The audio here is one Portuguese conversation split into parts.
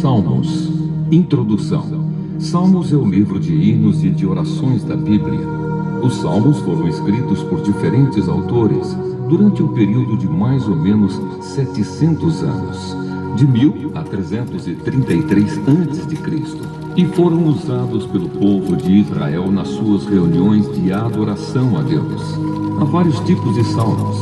Salmos. Introdução. Salmos é o livro de hinos e de orações da Bíblia. Os salmos foram escritos por diferentes autores durante um período de mais ou menos 700 anos, de 1000 a 333 a.C., e foram usados pelo povo de Israel nas suas reuniões de adoração a Deus. Há vários tipos de salmos: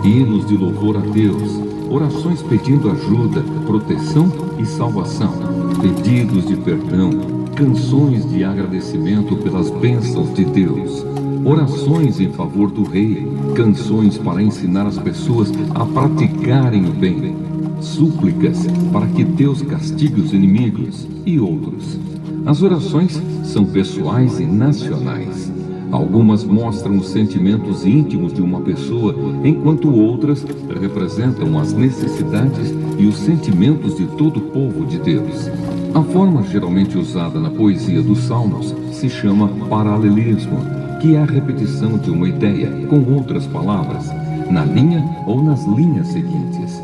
hinos de louvor a Deus, orações pedindo ajuda, proteção e salvação, pedidos de perdão, canções de agradecimento pelas bênçãos de Deus, orações em favor do rei, canções para ensinar as pessoas a praticarem o bem, súplicas para que Deus castigue os inimigos e outros. As orações são pessoais e nacionais. Algumas mostram os sentimentos íntimos de uma pessoa, enquanto outras representam as necessidades e os sentimentos de todo o povo de Deus. A forma geralmente usada na poesia dos Salmos se chama paralelismo, que é a repetição de uma ideia com outras palavras, na linha ou nas linhas seguintes.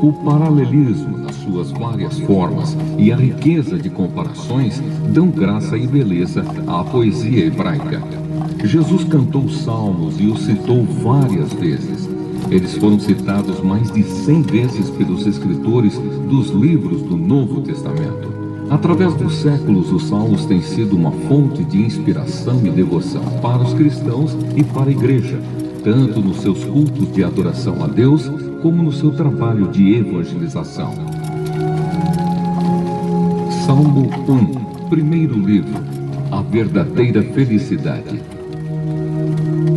O paralelismo, nas suas várias formas, e a riqueza de comparações dão graça e beleza à poesia hebraica. Jesus cantou os salmos e os citou várias vezes. Eles foram citados mais de 100 vezes pelos escritores dos livros do Novo Testamento. Através dos séculos, os salmos têm sido uma fonte de inspiração e devoção para os cristãos e para a igreja, tanto nos seus cultos de adoração a Deus, como no seu trabalho de evangelização. Salmo 1, primeiro livro, a verdadeira felicidade.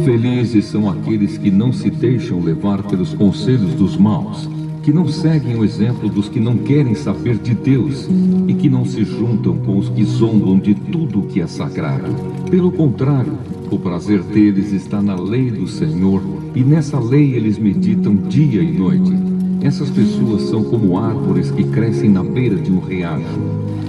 Felizes são aqueles que não se deixam levar pelos conselhos dos maus, que não seguem o exemplo dos que não querem saber de Deus e que não se juntam com os que zombam de tudo o que é sagrado. Pelo contrário, o prazer deles está na lei do Senhor, e nessa lei eles meditam dia e noite. Essas pessoas são como árvores que crescem na beira de um riacho.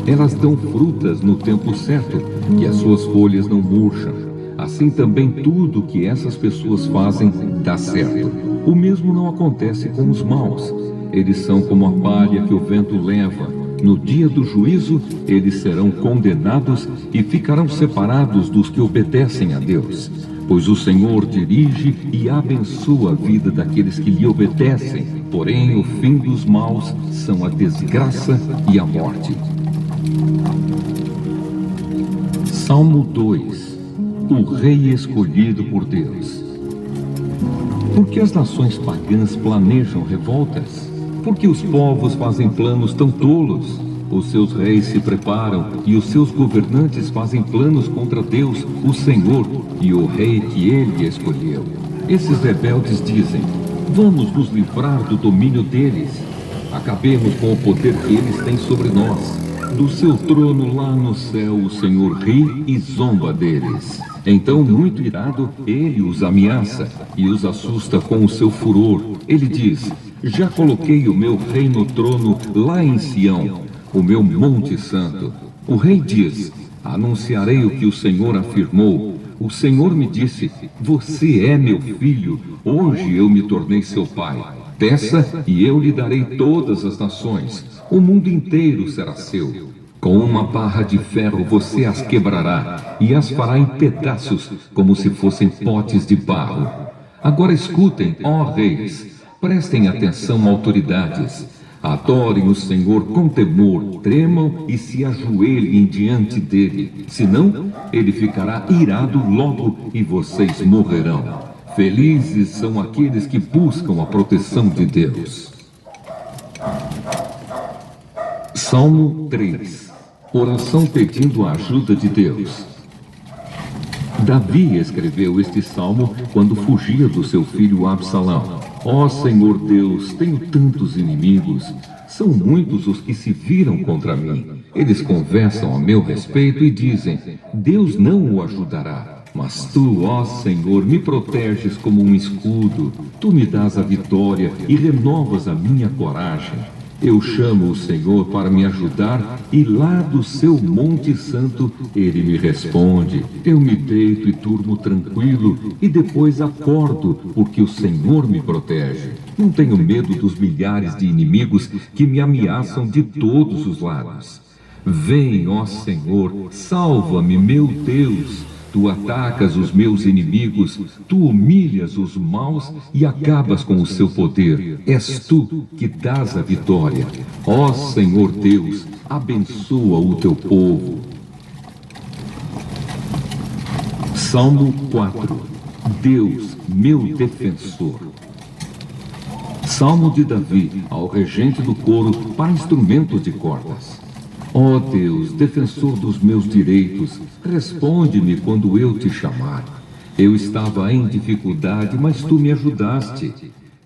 Elas dão frutas no tempo certo, e as suas folhas não murcham. Assim também tudo que essas pessoas fazem dá certo. O mesmo não acontece com os maus. Eles são como a palha que o vento leva. No dia do juízo, eles serão condenados e ficarão separados dos que obedecem a Deus. Pois o Senhor dirige e abençoa a vida daqueles que lhe obedecem. Porém, o fim dos maus são a desgraça e a morte. Salmo 2. O rei escolhido por Deus. Por que as nações pagãs planejam revoltas? Por que os povos fazem planos tão tolos? Os seus reis se preparam e os seus governantes fazem planos contra Deus, o Senhor, e o rei que ele escolheu. Esses rebeldes dizem: vamos nos livrar do domínio deles. Acabemos com o poder que eles têm sobre nós. Do seu trono lá no céu o Senhor ri e zomba deles. Então, muito irado, ele os ameaça e os assusta com o seu furor. Ele diz: já coloquei o meu rei no trono lá em Sião, o meu monte santo. O rei diz: anunciarei o que o Senhor afirmou. O Senhor me disse: você é meu filho, hoje eu me tornei seu pai. Peça e eu lhe darei todas as nações. O mundo inteiro será seu. Com uma barra de ferro você as quebrará e as fará em pedaços, como se fossem potes de barro. Agora escutem, ó reis, prestem atenção, autoridades. Adorem o Senhor com temor, tremam e se ajoelhem diante dele. Senão, ele ficará irado logo e vocês morrerão. Felizes são aqueles que buscam a proteção de Deus. Salmo 3. Oração pedindo a ajuda de Deus. Davi escreveu este salmo quando fugia do seu filho Absalão. Ó Senhor Deus, tenho tantos inimigos. São muitos os que se viram contra mim. Eles conversam a meu respeito e dizem: Deus não o ajudará. Mas tu, ó Senhor, me proteges como um escudo. Tu me dás a vitória e renovas a minha coragem. Eu chamo o Senhor para me ajudar e lá do seu Monte Santo ele me responde. Eu me deito e durmo tranquilo e depois acordo porque o Senhor me protege. Não tenho medo dos milhares de inimigos que me ameaçam de todos os lados. Vem, ó Senhor, salva-me, meu Deus. Tu atacas os meus inimigos, tu humilhas os maus e acabas com o seu poder. És tu que dás a vitória. Ó Senhor Deus, abençoa o teu povo. Salmo 4. Deus, meu defensor. Salmo de Davi, ao regente do coro, para instrumentos de cordas. Ó Deus, defensor dos meus direitos, responde-me quando eu te chamar. Eu estava em dificuldade, mas tu me ajudaste.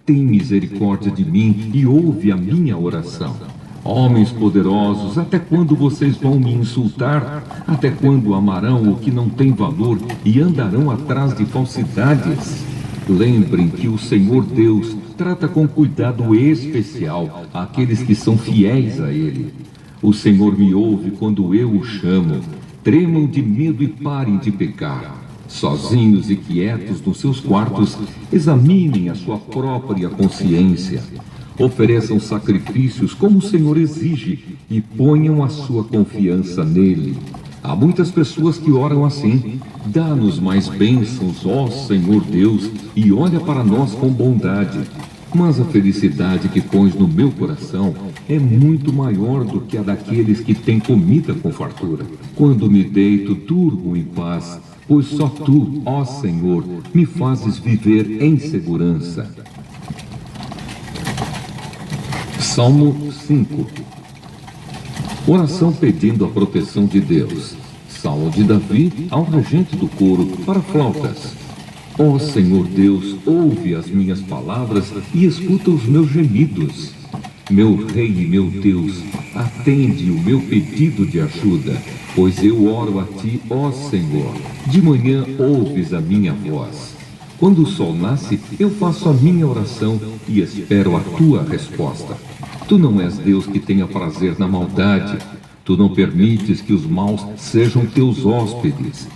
Tem misericórdia de mim e ouve a minha oração. Homens poderosos, até quando vocês vão me insultar? Até quando amarão o que não tem valor e andarão atrás de falsidades? Lembrem que o Senhor Deus trata com cuidado especial aqueles que são fiéis a Ele. O Senhor me ouve quando eu o chamo. Tremam de medo e parem de pecar. Sozinhos e quietos nos seus quartos, examinem a sua própria consciência. Ofereçam sacrifícios como o Senhor exige e ponham a sua confiança nele. Há muitas pessoas que oram assim: dá-nos mais bênçãos, ó Senhor Deus, e olha para nós com bondade. Mas a felicidade que pões no meu coração é muito maior do que a daqueles que têm comida com fartura. Quando me deito, durmo em paz, pois só tu, ó Senhor, me fazes viver em segurança. Salmo 5. Oração pedindo a proteção de Deus. Salmo de Davi ao regente do coro para flautas. Ó Senhor Deus, ouve as minhas palavras e escuta os meus gemidos. Meu Rei e meu Deus, atende o meu pedido de ajuda, pois eu oro a Ti, ó Senhor. De manhã ouves a minha voz. Quando o sol nasce, eu faço a minha oração e espero a Tua resposta. Tu não és Deus que tenha prazer na maldade. Tu não permites que os maus sejam Teus hóspedes.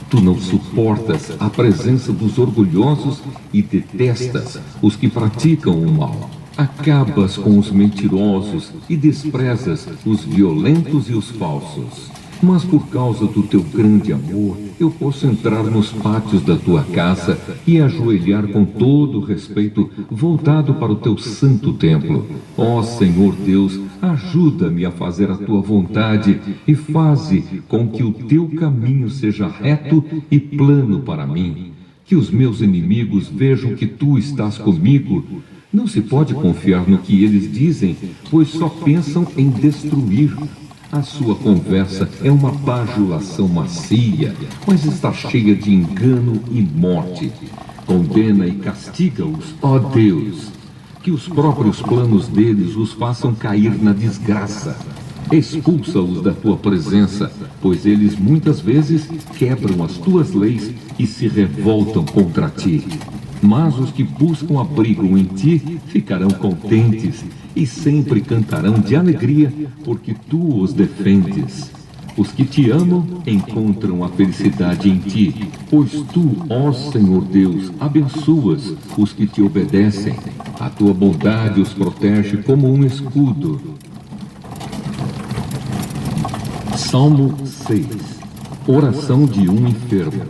Tu não suportas a presença dos orgulhosos e detestas os que praticam o mal. Acabas com os mentirosos e desprezas os violentos e os falsos. Mas por causa do teu grande amor, eu posso entrar nos pátios da tua casa e ajoelhar com todo respeito, voltado para o teu santo templo. Ó Senhor Deus, ajuda-me a fazer a tua vontade e faze com que o teu caminho seja reto e plano para mim. Que os meus inimigos vejam que tu estás comigo. Não se pode confiar no que eles dizem, pois só pensam em destruir. A sua conversa é uma bajulação macia, mas está cheia de engano e morte. Condena e castiga-os, ó Deus, que os próprios planos deles os façam cair na desgraça. Expulsa-os da tua presença, pois eles muitas vezes quebram as tuas leis e se revoltam contra ti. Mas os que buscam abrigo em ti ficarão contentes e sempre cantarão de alegria, porque tu os defendes. Os que te amam encontram a felicidade em ti, pois tu, ó Senhor Deus, abençoas os que te obedecem. A tua bondade os protege como um escudo. Salmo 6. Oração de um enfermo.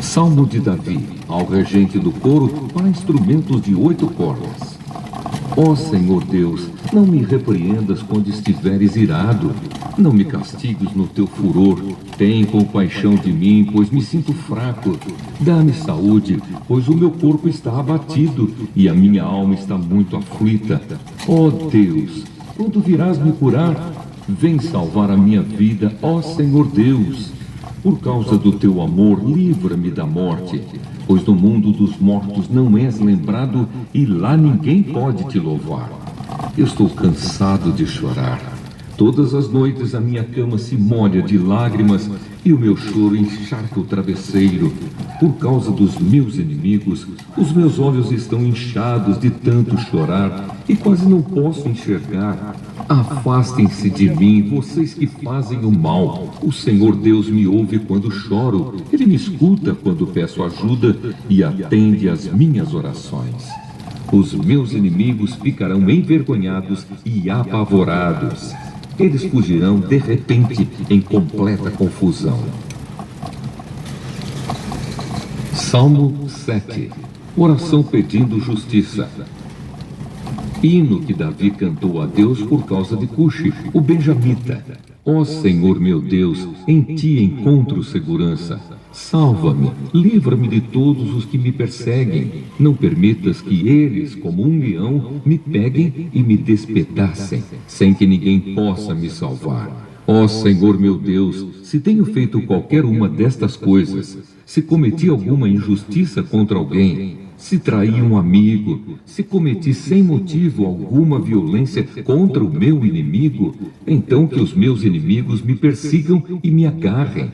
Salmo de Davi, ao regente do coro, para instrumentos de 8 cordas. Ó Senhor Deus, não me repreendas quando estiveres irado. Não me castigues no teu furor. Tem compaixão de mim, pois me sinto fraco. Dá-me saúde, pois o meu corpo está abatido e a minha alma está muito aflita. Ó Deus, quando virás me curar, vem salvar a minha vida, ó Senhor Deus. Por causa do teu amor, livra-me da morte, pois no mundo dos mortos não és lembrado e lá ninguém pode te louvar. Eu estou cansado de chorar. Todas as noites a minha cama se molha de lágrimas e o meu choro encharca o travesseiro. Por causa dos meus inimigos, os meus olhos estão inchados de tanto chorar e quase não posso enxergar. Afastem-se de mim, vocês que fazem o mal. O Senhor Deus me ouve quando choro. Ele me escuta quando peço ajuda e atende às minhas orações. Os meus inimigos ficarão envergonhados e apavorados. Eles fugirão de repente em completa confusão. Salmo 7. Oração pedindo justiça. Hino que Davi cantou a Deus por causa de Cuxi, o benjamita. Ó Senhor meu Deus, em ti encontro segurança. Salva-me, livra-me de todos os que me perseguem. Não permitas que eles, como um leão, me peguem e me despedacem, sem que ninguém possa me salvar. Ó Senhor meu Deus, se tenho feito qualquer uma destas coisas, se cometi alguma injustiça contra alguém, se traí um amigo, se cometi sem motivo alguma violência contra o meu inimigo, então que os meus inimigos me persigam e me agarrem.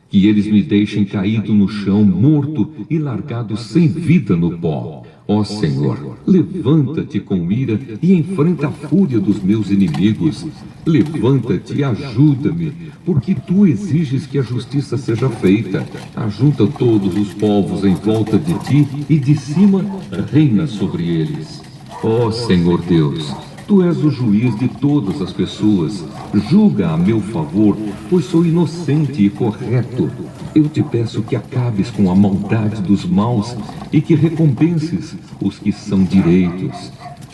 Que eles me deixem caído no chão, morto e largado sem vida no pó. Ó Senhor, levanta-te com ira e enfrenta a fúria dos meus inimigos. Levanta-te e ajuda-me, porque tu exiges que a justiça seja feita. Ajunta todos os povos em volta de ti e de cima reina sobre eles. Ó Senhor Deus, tu és o juiz de todas as pessoas. Julga a meu favor, pois sou inocente e correto. Eu te peço que acabes com a maldade dos maus e que recompenses os que são direitos.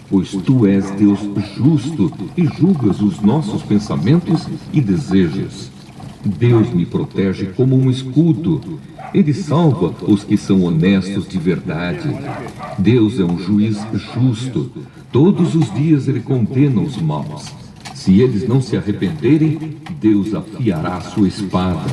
Pois tu és Deus justo e julgas os nossos pensamentos e desejos. Deus me protege como um escudo. Ele salva os que são honestos de verdade. Deus é um juiz justo. Todos os dias ele condena os maus. Se eles não se arrependerem, Deus afiará a sua espada.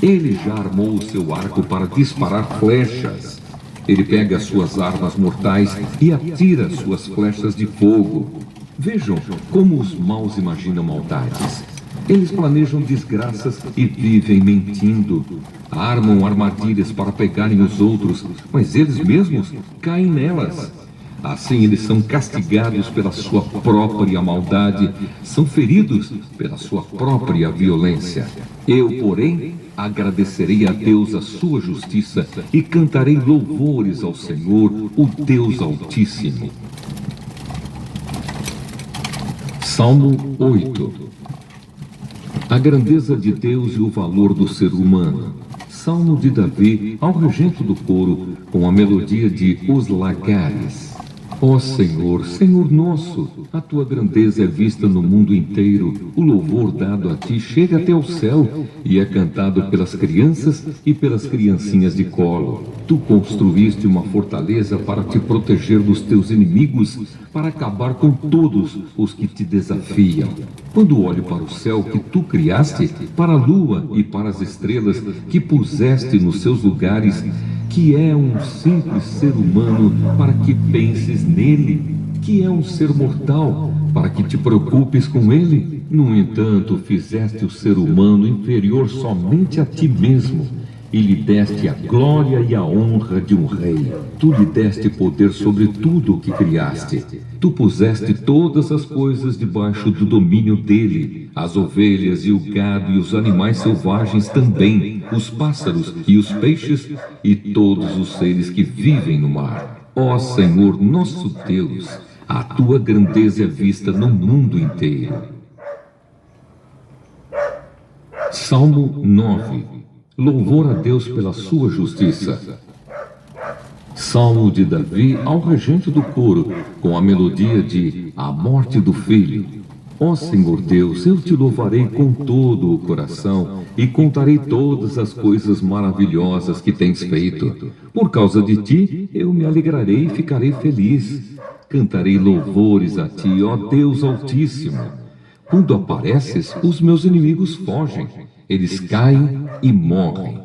Ele já armou o seu arco para disparar flechas. Ele pega as suas armas mortais e atira suas flechas de fogo. Vejam como os maus imaginam maldades. Eles planejam desgraças e vivem mentindo. Armam armadilhas para pegarem os outros, mas eles mesmos caem nelas. Assim eles são castigados pela sua própria maldade, são feridos pela sua própria violência. Eu, porém, agradecerei a Deus a sua justiça e cantarei louvores ao Senhor, o Deus Altíssimo. Salmo 8. A grandeza de Deus e o valor do ser humano. Salmo de Davi ao regente do coro, com a melodia de Os Lagares. Ó Senhor, Senhor nosso, a tua grandeza é vista no mundo inteiro. O louvor dado a ti chega até o céu e é cantado pelas crianças e pelas criancinhas de colo. Tu construíste uma fortaleza para te proteger dos teus inimigos, para acabar com todos os que te desafiam. Quando olho para o céu que tu criaste, para a lua e para as estrelas que puseste nos seus lugares, que é um simples ser humano para que penses nele, que é um ser mortal para que te preocupes com ele. No entanto, fizeste o ser humano inferior somente a ti mesmo e lhe deste a glória e a honra de um rei. Tu lhe deste poder sobre tudo o que criaste. Tu puseste todas as coisas debaixo do domínio dele, as ovelhas e o gado e os animais selvagens também, os pássaros e os peixes e todos os seres que vivem no mar. Ó Senhor nosso Deus, a tua grandeza é vista no mundo inteiro. Salmo 9. Louvor a Deus pela sua justiça. Salmo de Davi ao regente do coro, com a melodia de A Morte do Filho. Ó Senhor Deus, eu te louvarei com todo o coração e contarei todas as coisas maravilhosas que tens feito. Por causa de ti, eu me alegrarei e ficarei feliz. Cantarei louvores a ti, ó Deus Altíssimo. Quando apareces, os meus inimigos fogem. Eles caem e morrem.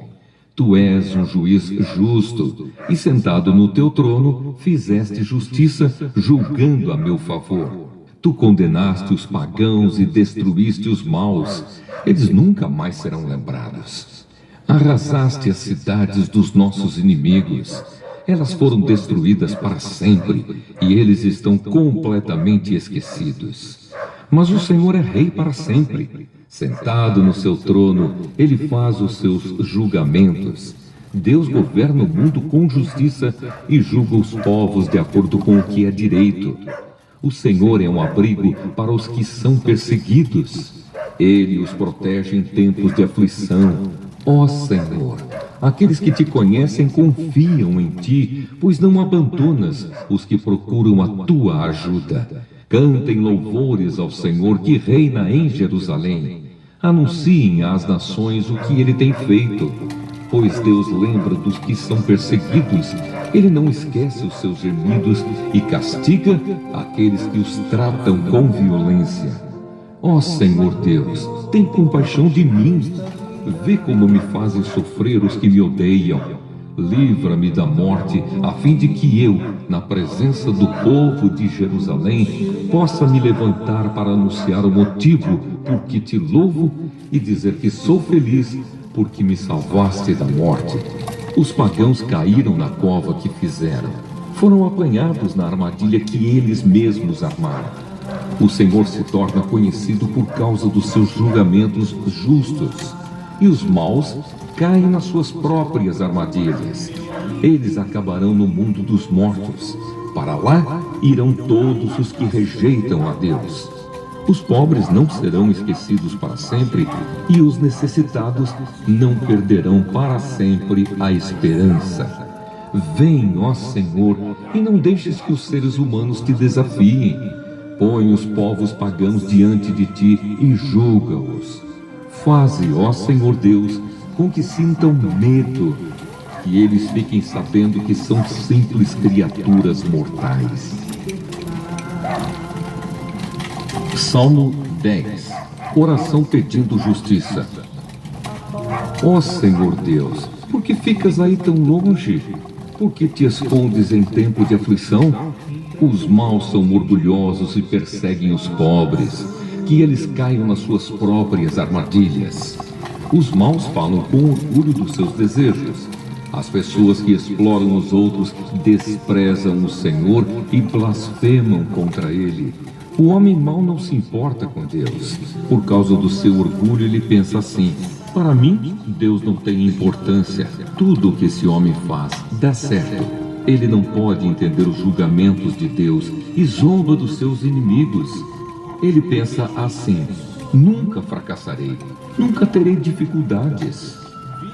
Tu és um juiz justo, e sentado no teu trono, fizeste justiça, julgando a meu favor. Tu condenaste os pagãos e destruíste os maus. Eles nunca mais serão lembrados. Arrasaste as cidades dos nossos inimigos. Elas foram destruídas para sempre e eles estão completamente esquecidos. Mas o Senhor é rei para sempre. Sentado no seu trono, ele faz os seus julgamentos. Deus governa o mundo com justiça e julga os povos de acordo com o que é direito. O Senhor é um abrigo para os que são perseguidos. Ele os protege em tempos de aflição. Ó Senhor, aqueles que te conhecem confiam em ti, pois não abandonas os que procuram a tua ajuda. Cantem louvores ao Senhor que reina em Jerusalém. Anunciem às nações o que ele tem feito. Pois Deus lembra dos que são perseguidos. Ele não esquece os seus gemidos e castiga aqueles que os tratam com violência. Ó Senhor Deus, tem compaixão de mim. Vê como me fazem sofrer os que me odeiam. Livra-me da morte, a fim de que eu, na presença do povo de Jerusalém, possa me levantar para anunciar o motivo por que te louvo e dizer que sou feliz porque me salvaste da morte. Os pagãos caíram na cova que fizeram. Foram apanhados na armadilha que eles mesmos armaram. O Senhor se torna conhecido por causa dos seus julgamentos justos. E os maus caem nas suas próprias armadilhas. Eles acabarão no mundo dos mortos. Para lá irão todos os que rejeitam a Deus. Os pobres não serão esquecidos para sempre, e os necessitados não perderão para sempre a esperança. Vem, ó Senhor, e não deixes que os seres humanos te desafiem. Põe os povos pagãos diante de ti e julga-os. Faze, ó Senhor Deus, com que sintam medo, que eles fiquem sabendo que são simples criaturas mortais. Salmo 10. Oração pedindo justiça. Ó Senhor Deus, por que ficas aí tão longe? Por que te escondes em tempo de aflição? Os maus são orgulhosos e perseguem os pobres, que eles caiam nas suas próprias armadilhas. Os maus falam com orgulho dos seus desejos. As pessoas que exploram os outros desprezam o Senhor e blasfemam contra ele. O homem mau não se importa com Deus. Por causa do seu orgulho, ele pensa assim: para mim, Deus não tem importância. Tudo o que esse homem faz dá certo. Ele não pode entender os julgamentos de Deus e zomba dos seus inimigos. Ele pensa assim: nunca fracassarei, nunca terei dificuldades.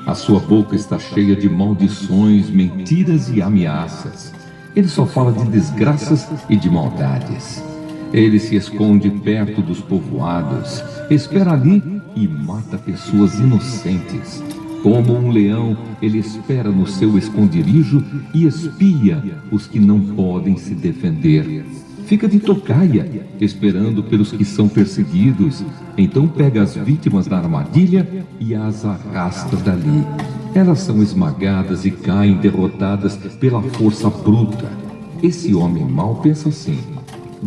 A sua boca está cheia de maldições, mentiras e ameaças. Ele só fala de desgraças e de maldades. Ele se esconde perto dos povoados, espera ali e mata pessoas inocentes. Como um leão, ele espera no seu esconderijo e espia os que não podem se defender. Fica de tocaia, esperando pelos que são perseguidos. Então pega as vítimas da armadilha e as arrasta dali. Elas são esmagadas e caem derrotadas pela força bruta. Esse homem mau pensa assim: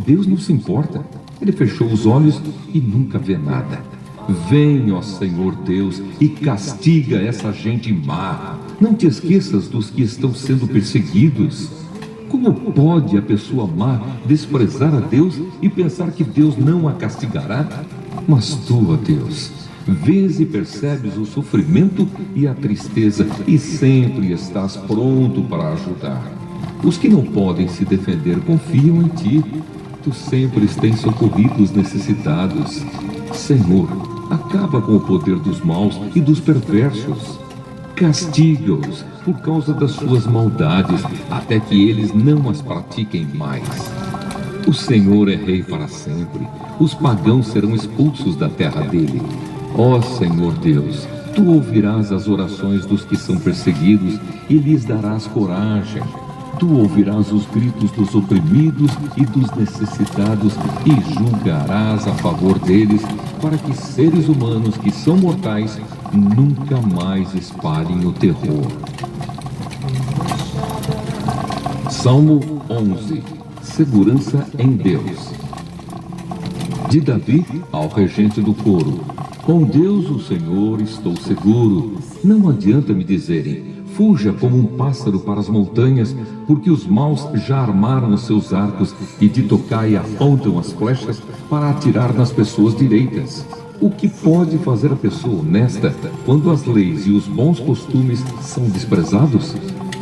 Deus não se importa. Ele fechou os olhos e nunca vê nada. Vem, ó Senhor Deus, e castiga essa gente má. Não te esqueças dos que estão sendo perseguidos. Como pode a pessoa má desprezar a Deus e pensar que Deus não a castigará? Mas tu, ó Deus, vês e percebes o sofrimento e a tristeza e sempre estás pronto para ajudar. Os que não podem se defender confiam em ti. Tu sempre tens socorrido os necessitados. Senhor, acaba com o poder dos maus e dos perversos. Castiga-os por causa das suas maldades, até que eles não as pratiquem mais. O Senhor é rei para sempre. Os pagãos serão expulsos da terra dele. Ó Senhor Deus, tu ouvirás as orações dos que são perseguidos e lhes darás coragem. Tu ouvirás os gritos dos oprimidos e dos necessitados e julgarás a favor deles, para que seres humanos que são mortais nunca mais espalhem o terror. Salmo 11. Segurança em Deus. De Davi ao regente do coro: com Deus o Senhor estou seguro. Não adianta me dizerem: fuja como um pássaro para as montanhas, porque os maus já armaram os seus arcos e de tocaia apontam as flechas para atirar nas pessoas direitas. O que pode fazer a pessoa honesta quando as leis e os bons costumes são desprezados?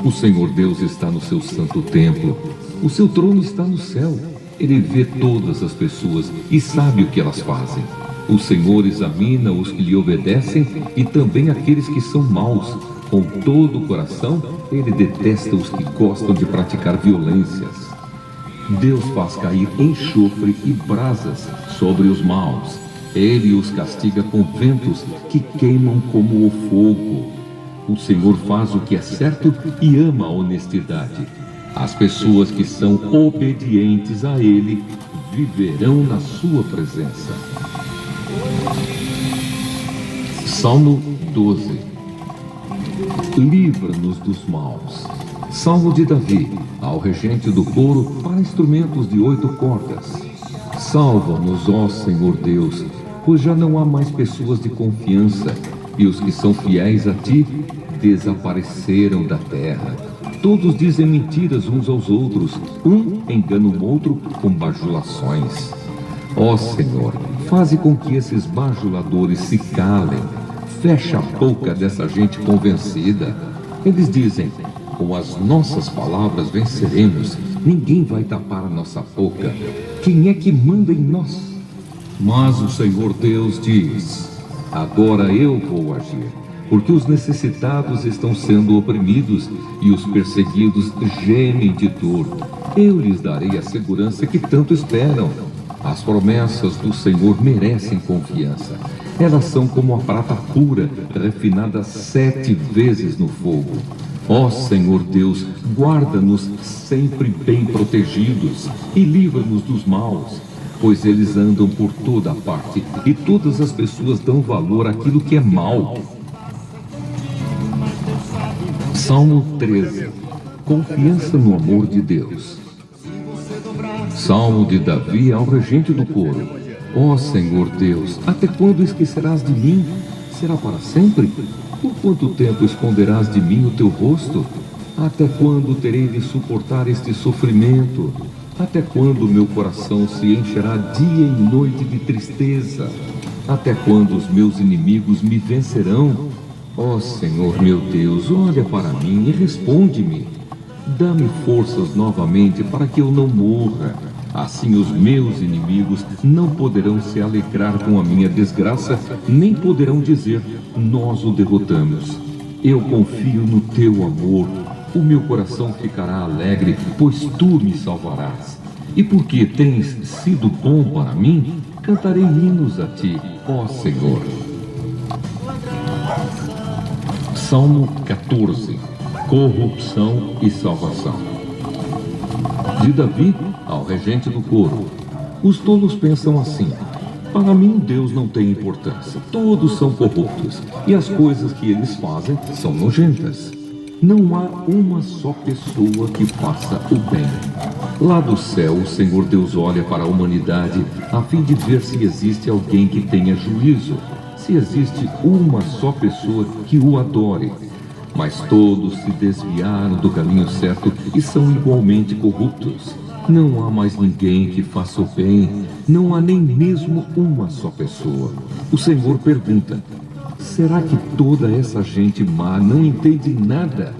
O Senhor Deus está no seu santo templo. O seu trono está no céu. Ele vê todas as pessoas e sabe o que elas fazem. O Senhor examina os que lhe obedecem e também aqueles que são maus. Com todo o coração, ele detesta os que gostam de praticar violências. Deus faz cair enxofre e brasas sobre os maus. Ele os castiga com ventos que queimam como o fogo. O Senhor faz o que é certo e ama a honestidade. As pessoas que são obedientes a Ele viverão na sua presença. Salmo 12. Livra-nos dos maus. Salmo de Davi, ao regente do coro, para instrumentos de 8 cordas. Salva-nos, ó Senhor Deus, pois já não há mais pessoas de confiança, e os que são fiéis a Ti desapareceram da terra. Todos dizem mentiras uns aos outros, um engana o outro com bajulações. Ó Senhor, faze com que esses bajuladores se calem. Fecha a boca dessa gente convencida. Eles dizem: com as nossas palavras venceremos. Ninguém vai tapar a nossa boca. Quem é que manda em nós? Mas o Senhor Deus diz: agora eu vou agir, porque os necessitados estão sendo oprimidos e os perseguidos gemem de dor. Eu lhes darei a segurança que tanto esperam. As promessas do Senhor merecem confiança. Elas são como a prata pura, refinada 7 vezes no fogo. Ó Senhor Deus, guarda-nos sempre bem protegidos e livra-nos dos maus, pois eles andam por toda a parte e todas as pessoas dão valor àquilo que é mal. Salmo 13. Confiança no amor de Deus. Salmo de Davi ao regente do coro: ó Senhor Deus, até quando esquecerás de mim? Será para sempre? Por quanto tempo esconderás de mim o teu rosto? Até quando terei de suportar este sofrimento? Até quando meu coração se encherá dia e noite de tristeza? Até quando os meus inimigos me vencerão? Ó Senhor meu Deus, olha para mim e responde-me. Dá-me forças novamente para que eu não morra. Assim os meus inimigos não poderão se alegrar com a minha desgraça, nem poderão dizer: nós o derrotamos. Eu confio no teu amor. O meu coração ficará alegre, pois tu me salvarás. E porque tens sido bom para mim, cantarei hinos a ti, ó Senhor. Salmo 14. Corrupção e salvação. De Davi ao regente do coro: os tolos pensam assim: para mim Deus não tem importância, todos são corruptos, e as coisas que eles fazem são nojentas. Não há uma só pessoa que faça o bem. Lá do céu o Senhor Deus olha para a humanidade a fim de ver se existe alguém que tenha juízo, se existe uma só pessoa que o adore. Mas todos se desviaram do caminho certo e são igualmente corruptos. Não há mais ninguém que faça o bem, não há nem mesmo uma só pessoa. O Senhor pergunta: será que toda essa gente má não entende nada?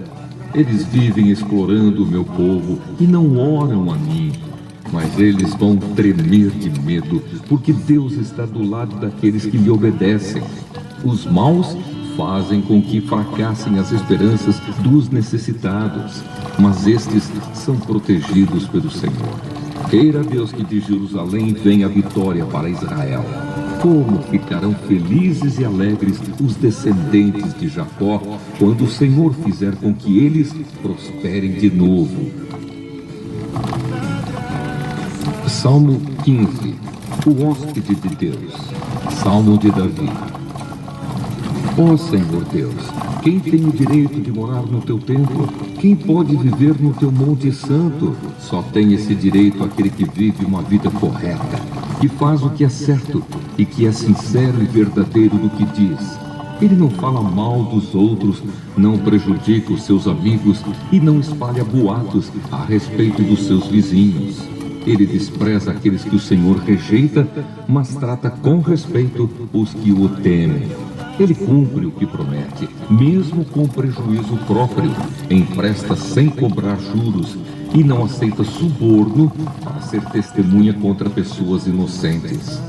Eles vivem explorando o meu povo e não oram a mim. Mas eles vão tremer de medo, porque Deus está do lado daqueles que lhe obedecem. Os maus fazem com que fracassem as esperanças dos necessitados, mas estes são protegidos pelo Senhor. Queira Deus que de Jerusalém venha a vitória para Israel. Como ficarão felizes e alegres os descendentes de Jacó, quando o Senhor fizer com que eles prosperem de novo. Salmo 15. O hóspede de Deus. Salmo de Davi. Ó Senhor Deus, quem tem o direito de morar no teu templo? Quem pode viver no teu monte santo? Só tem esse direito aquele que vive uma vida correta, que faz o que é certo e que é sincero e verdadeiro no que diz. Ele não fala mal dos outros, não prejudica os seus amigos e não espalha boatos a respeito dos seus vizinhos. Ele despreza aqueles que o Senhor rejeita, mas trata com respeito os que o temem. Ele cumpre o que promete, mesmo com prejuízo próprio, empresta sem cobrar juros e não aceita suborno para ser testemunha contra pessoas inocentes.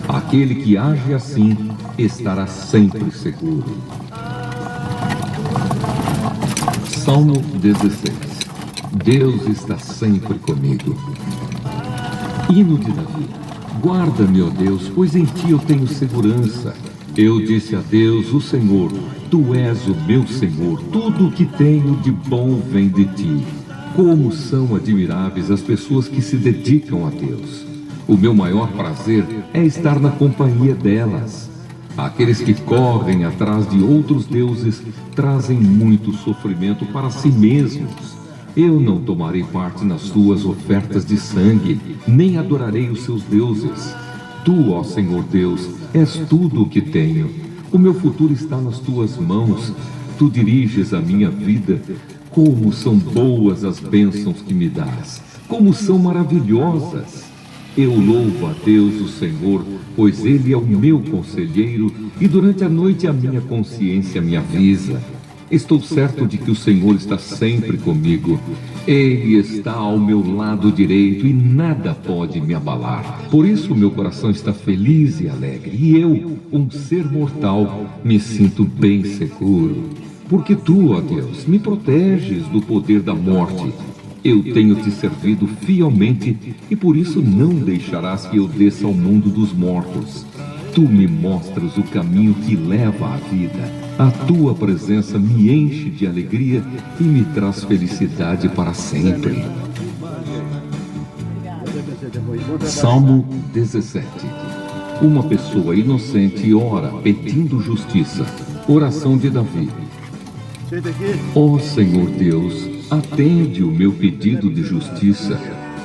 Aquele que age assim estará sempre seguro. Salmo 16. Deus está sempre comigo. Hino de Davi. Guarda-me, ó Deus, pois em ti eu tenho segurança. Eu disse a Deus, o Senhor, tu és o meu Senhor, tudo o que tenho de bom vem de ti. Como são admiráveis as pessoas que se dedicam a Deus. O meu maior prazer é estar na companhia delas. Aqueles que correm atrás de outros deuses trazem muito sofrimento para si mesmos. Eu não tomarei parte nas tuas ofertas de sangue, nem adorarei os seus deuses. Tu, ó Senhor Deus, és tudo o que tenho. O meu futuro está nas tuas mãos. Tu diriges a minha vida. Como são boas as bênçãos que me dás. Como são maravilhosas. Eu louvo a Deus, o Senhor, pois Ele é o meu conselheiro e durante a noite a minha consciência me avisa. Estou certo de que o Senhor está sempre comigo. Ele está ao meu lado direito e nada pode me abalar. Por isso meu coração está feliz e alegre. E eu, um ser mortal, me sinto bem seguro. Porque tu, ó Deus, me proteges do poder da morte. Eu tenho te servido fielmente e por isso não deixarás que eu desça ao mundo dos mortos. Tu me mostras o caminho que leva à vida. A tua presença me enche de alegria e me traz felicidade para sempre. Salmo 17. Uma pessoa inocente ora pedindo justiça. Oração de Davi. Ó Senhor Deus, atende o meu pedido de justiça.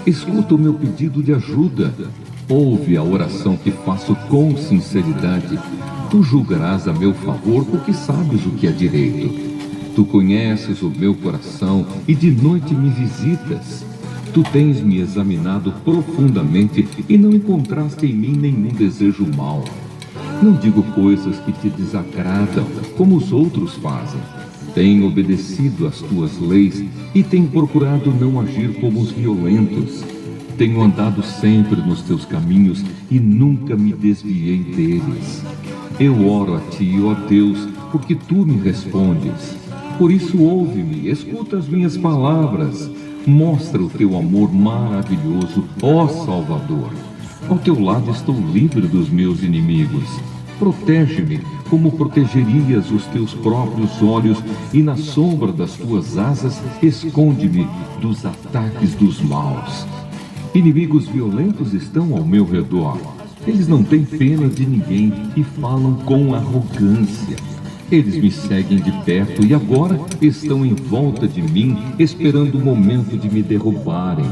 Escuta o meu pedido de ajuda. Ouve a oração que faço com sinceridade. Tu julgarás a meu favor porque sabes o que é direito. Tu conheces o meu coração e de noite me visitas. Tu tens me examinado profundamente e não encontraste em mim nenhum desejo mau. Não digo coisas que te desagradam, como os outros fazem. Tenho obedecido às tuas leis e tenho procurado não agir como os violentos. Tenho andado sempre nos teus caminhos e nunca me desviei deles. Eu oro a ti, ó Deus, porque tu me respondes. Por isso ouve-me, escuta as minhas palavras. Mostra o teu amor maravilhoso, ó Salvador. Ao teu lado estou livre dos meus inimigos. Protege-me como protegerias os teus próprios olhos e na sombra das tuas asas esconde-me dos ataques dos maus. Inimigos violentos estão ao meu redor. Eles não têm pena de ninguém e falam com arrogância. Eles me seguem de perto e agora estão em volta de mim, esperando o momento de me derrubarem.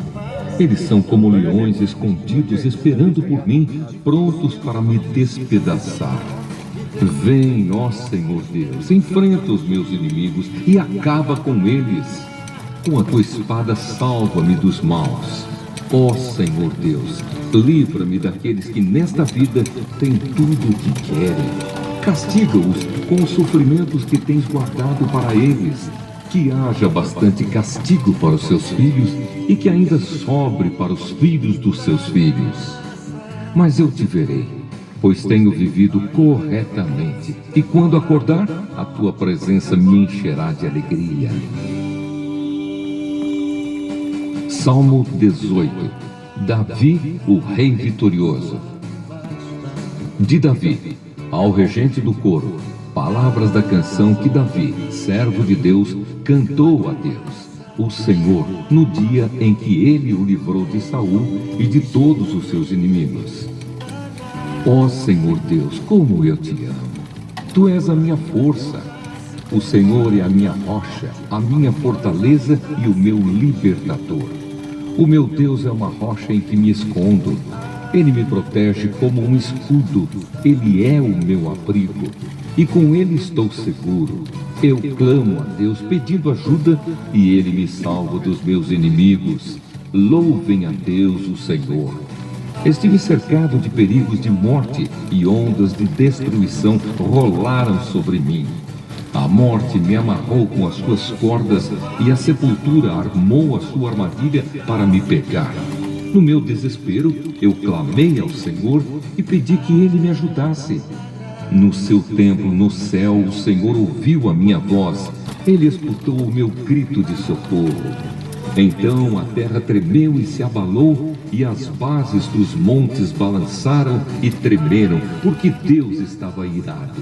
Eles são como leões escondidos, esperando por mim, prontos para me despedaçar. Vem, ó Senhor Deus, enfrenta os meus inimigos e acaba com eles. Com a tua espada salva-me dos maus. Ó Senhor Deus, livra-me daqueles que nesta vida têm tudo o que querem. Castiga-os com os sofrimentos que tens guardado para eles. Que haja bastante castigo para os seus filhos e que ainda sobre para os filhos dos seus filhos. Mas eu te verei, pois tenho vivido corretamente, e quando acordar, a tua presença me encherá de alegria. Salmo 18. Davi, o rei vitorioso. De Davi, ao regente do coro, palavras da canção que Davi, servo de Deus, cantou a Deus, o Senhor, no dia em que ele o livrou de Saul e de todos os seus inimigos. Ó Senhor Deus, como eu te amo! Tu és a minha força. O Senhor é a minha rocha, a minha fortaleza e o meu libertador. O meu Deus é uma rocha em que me escondo. Ele me protege como um escudo. Ele é o meu abrigo. E com ele estou seguro. Eu clamo a Deus pedindo ajuda e ele me salva dos meus inimigos. Louvem a Deus, o Senhor. Estive cercado de perigos de morte e ondas de destruição rolaram sobre mim. A morte me amarrou com as suas cordas e a sepultura armou a sua armadilha para me pegar. No meu desespero, eu clamei ao Senhor e pedi que ele me ajudasse. No seu templo, no céu, o Senhor ouviu a minha voz. Ele escutou o meu grito de socorro. Então a terra tremeu e se abalou, e as bases dos montes balançaram e tremeram, porque Deus estava irado.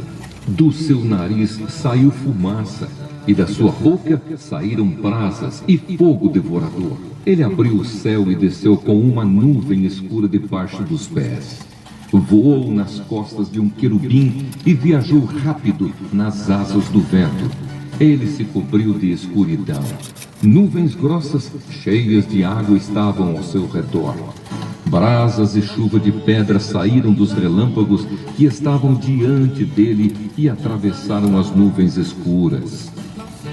Do seu nariz saiu fumaça, e da sua boca saíram brasas e fogo devorador. Ele abriu o céu e desceu com uma nuvem escura debaixo dos pés. Voou nas costas de um querubim e viajou rápido nas asas do vento. Ele se cobriu de escuridão. Nuvens grossas, cheias de água, estavam ao seu redor. Brasas e chuva de pedra saíram dos relâmpagos que estavam diante dele e atravessaram as nuvens escuras.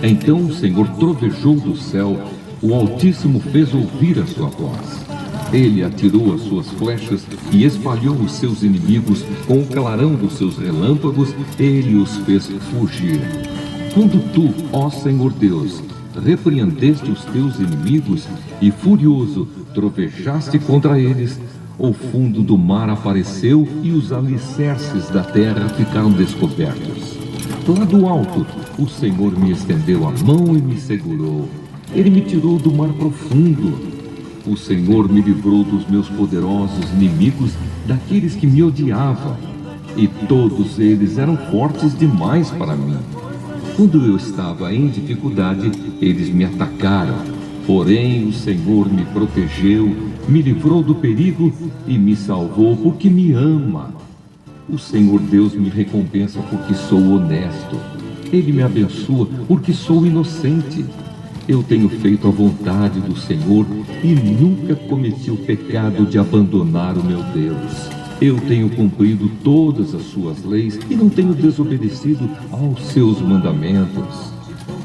Então o Senhor trovejou do céu, o Altíssimo fez ouvir a sua voz. Ele atirou as suas flechas e espalhou os seus inimigos com o clarão dos seus relâmpagos, ele os fez fugir. Quando tu, ó Senhor Deus, repreendeste os teus inimigos e furioso trovejaste contra eles, o fundo do mar apareceu e os alicerces da terra ficaram descobertos. Lá do alto, o Senhor me estendeu a mão e me segurou. Ele me tirou do mar profundo. O Senhor me livrou dos meus poderosos inimigos, daqueles que me odiavam. E todos eles eram fortes demais para mim. Quando eu estava em dificuldade, eles me atacaram. Porém, o Senhor me protegeu, me livrou do perigo e me salvou porque me ama. O Senhor Deus me recompensa porque sou honesto. Ele me abençoa porque sou inocente. Eu tenho feito a vontade do Senhor e nunca cometi o pecado de abandonar o meu Deus. Eu tenho cumprido todas as suas leis e não tenho desobedecido aos seus mandamentos.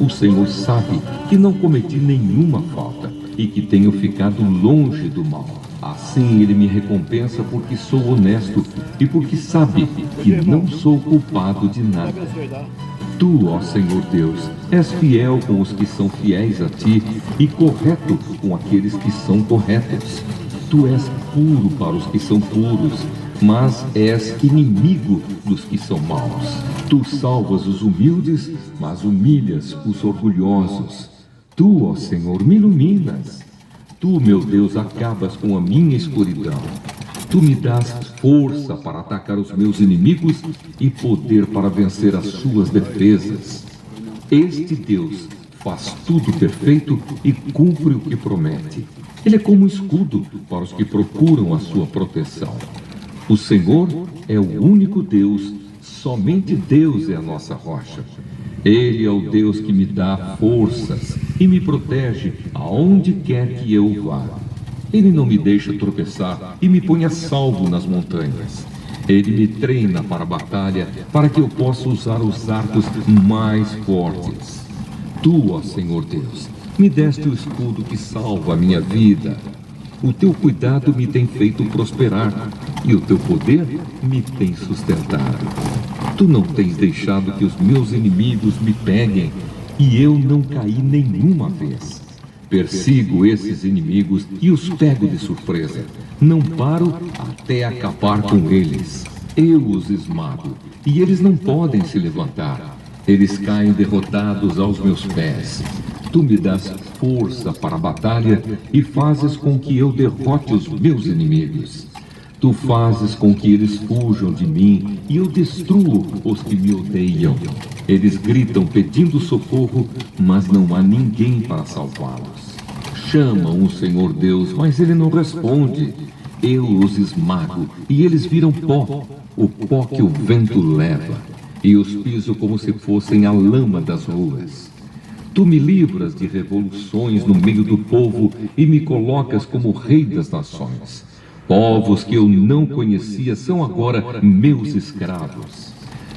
O Senhor sabe que não cometi nenhuma falta e que tenho ficado longe do mal. Assim ele me recompensa porque sou honesto e porque sabe que não sou culpado de nada. Tu, ó Senhor Deus, és fiel com os que são fiéis a ti e correto com aqueles que são corretos. Tu és puro para os que são puros, mas és inimigo dos que são maus. Tu salvas os humildes, mas humilhas os orgulhosos. Tu, ó Senhor, me iluminas. Tu, meu Deus, acabas com a minha escuridão. Tu me dás força para atacar os meus inimigos e poder para vencer as suas defesas. Este Deus faz tudo perfeito e cumpre o que promete. Ele é como um escudo para os que procuram a sua proteção. O Senhor é o único Deus, somente Deus é a nossa rocha. Ele é o Deus que me dá forças e me protege aonde quer que eu vá. Ele não me deixa tropeçar e me põe a salvo nas montanhas. Ele me treina para a batalha para que eu possa usar os arcos mais fortes. Tu, ó Senhor Deus, me deste o escudo que salva a minha vida. O teu cuidado me tem feito prosperar e o teu poder me tem sustentado. Tu não tens deixado que os meus inimigos me peguem e eu não caí nenhuma vez. Persigo esses inimigos e os pego de surpresa. Não paro até acabar com eles. Eu os esmago e eles não podem se levantar. Eles caem derrotados aos meus pés. Tu me dás força para a batalha e fazes com que eu derrote os meus inimigos. Tu fazes com que eles fujam de mim e eu destruo os que me odeiam. Eles gritam pedindo socorro, mas não há ninguém para salvá-los. Chamam o Senhor Deus, mas ele não responde. Eu os esmago e eles viram pó, o pó que o vento leva, e os piso como se fossem a lama das ruas. Tu me livras de revoluções no meio do povo e me colocas como rei das nações. Povos que eu não conhecia são agora meus escravos.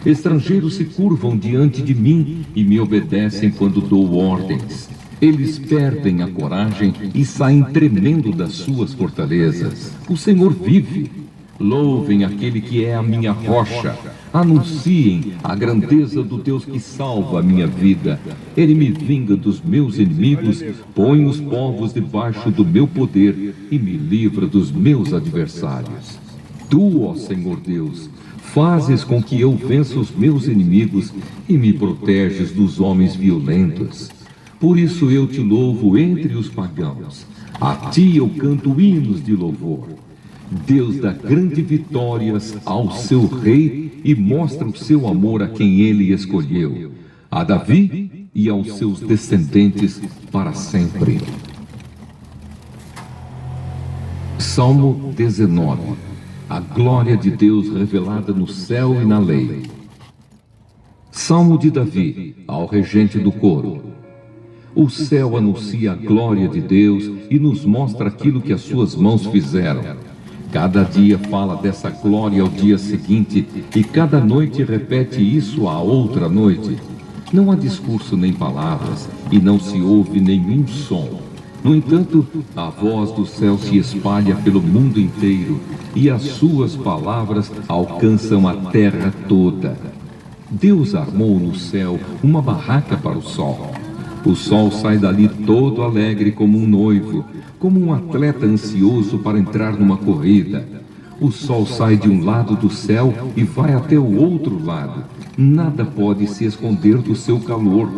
Estrangeiros se curvam diante de mim e me obedecem quando dou ordens. Eles perdem a coragem e saem tremendo das suas fortalezas. O Senhor vive. Louvem aquele que é a minha rocha. Anunciem a grandeza do Deus que salva a minha vida. Ele me vinga dos meus inimigos, põe os povos debaixo do meu poder e me livra dos meus adversários. Tu, ó Senhor Deus, fazes com que eu vença os meus inimigos e me proteges dos homens violentos. Por isso eu te louvo entre os pagãos. A ti eu canto hinos de louvor. Deus dá grandes vitórias ao seu rei e mostra o seu amor a quem ele escolheu, a Davi e aos seus descendentes para sempre. Salmo 19. A glória de Deus revelada no céu e na lei. Salmo de Davi, ao regente do coro. O céu anuncia a glória de Deus e nos mostra aquilo que as suas mãos fizeram. Cada dia fala dessa glória ao dia seguinte, e cada noite repete isso à outra noite. Não há discurso nem palavras, e não se ouve nenhum som. No entanto, a voz do céu se espalha pelo mundo inteiro, e as suas palavras alcançam a terra toda. Deus armou no céu uma barraca para o sol. O sol sai dali todo alegre como um noivo, como um atleta ansioso para entrar numa corrida. O sol sai de um lado do céu e vai até o outro lado. Nada pode se esconder do seu calor.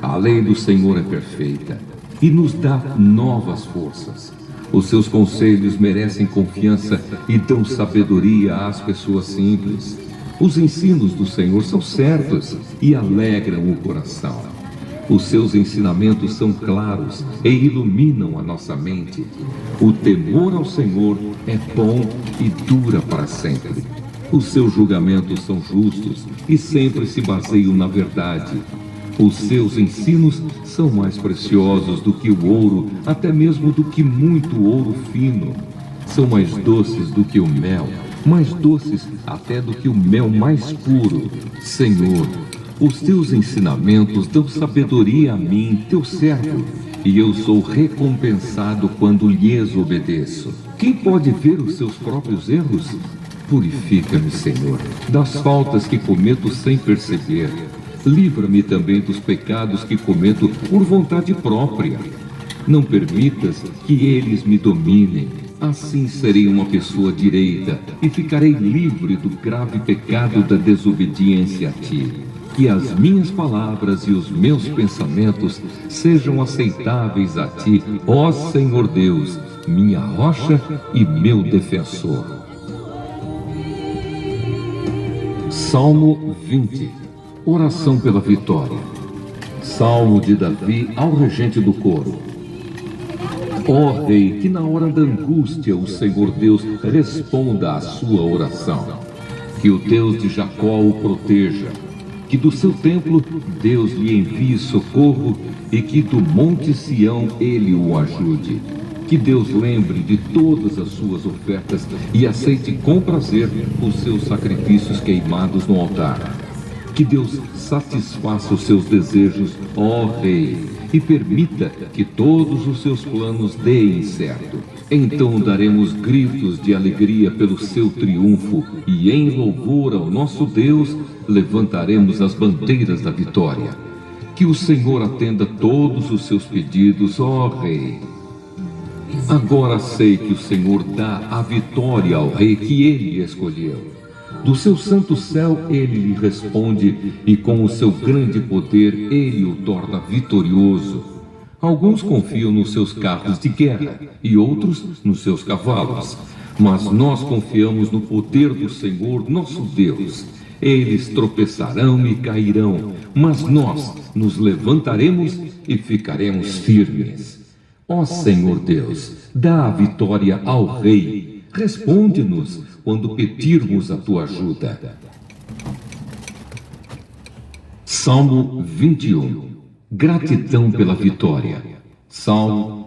A lei do Senhor é perfeita e nos dá novas forças. Os seus conselhos merecem confiança e dão sabedoria às pessoas simples. Os ensinos do Senhor são certos e alegram o coração. Os seus ensinamentos são claros e iluminam a nossa mente. O temor ao Senhor é bom e dura para sempre. Os seus julgamentos são justos e sempre se baseiam na verdade. Os seus ensinos são mais preciosos do que o ouro, até mesmo do que muito ouro fino. São mais doces do que o mel, mais doces até do que o mel mais puro. Senhor, os teus ensinamentos dão sabedoria a mim, teu servo, e eu sou recompensado quando lhes obedeço. Quem pode ver os seus próprios erros? Purifica-me, Senhor, das faltas que cometo sem perceber. Livra-me também dos pecados que cometo por vontade própria. Não permitas que eles me dominem. Assim serei uma pessoa direita e ficarei livre do grave pecado da desobediência a ti. Que as minhas palavras e os meus pensamentos sejam aceitáveis a ti, ó Senhor Deus, minha rocha e meu defensor. Salmo 20. Oração pela vitória. Salmo de Davi ao regente do coro. Ó Rei, que na hora da angústia o Senhor Deus responda à sua oração. Que o Deus de Jacó o proteja. Que do seu templo Deus lhe envie socorro e que do monte Sião ele o ajude. Que Deus lembre de todas as suas ofertas e aceite com prazer os seus sacrifícios queimados no altar. Que Deus satisfaça os seus desejos, ó Rei, e permita que todos os seus planos deem certo. Então daremos gritos de alegria pelo seu triunfo e em louvor ao nosso Deus levantaremos as bandeiras da vitória. Que o Senhor atenda todos os seus pedidos, ó Rei. Agora sei que o Senhor dá a vitória ao Rei que ele escolheu. Do seu santo céu ele lhe responde e com o seu grande poder ele o torna vitorioso. Alguns confiam nos seus carros de guerra e outros nos seus cavalos. Mas nós confiamos no poder do Senhor, nosso Deus. Eles tropeçarão e cairão, mas nós nos levantaremos e ficaremos firmes. Ó Senhor Deus, dá a vitória ao Rei. Responde-nos quando pedirmos a tua ajuda. Salmo 21. Gratidão pela vitória. Salmo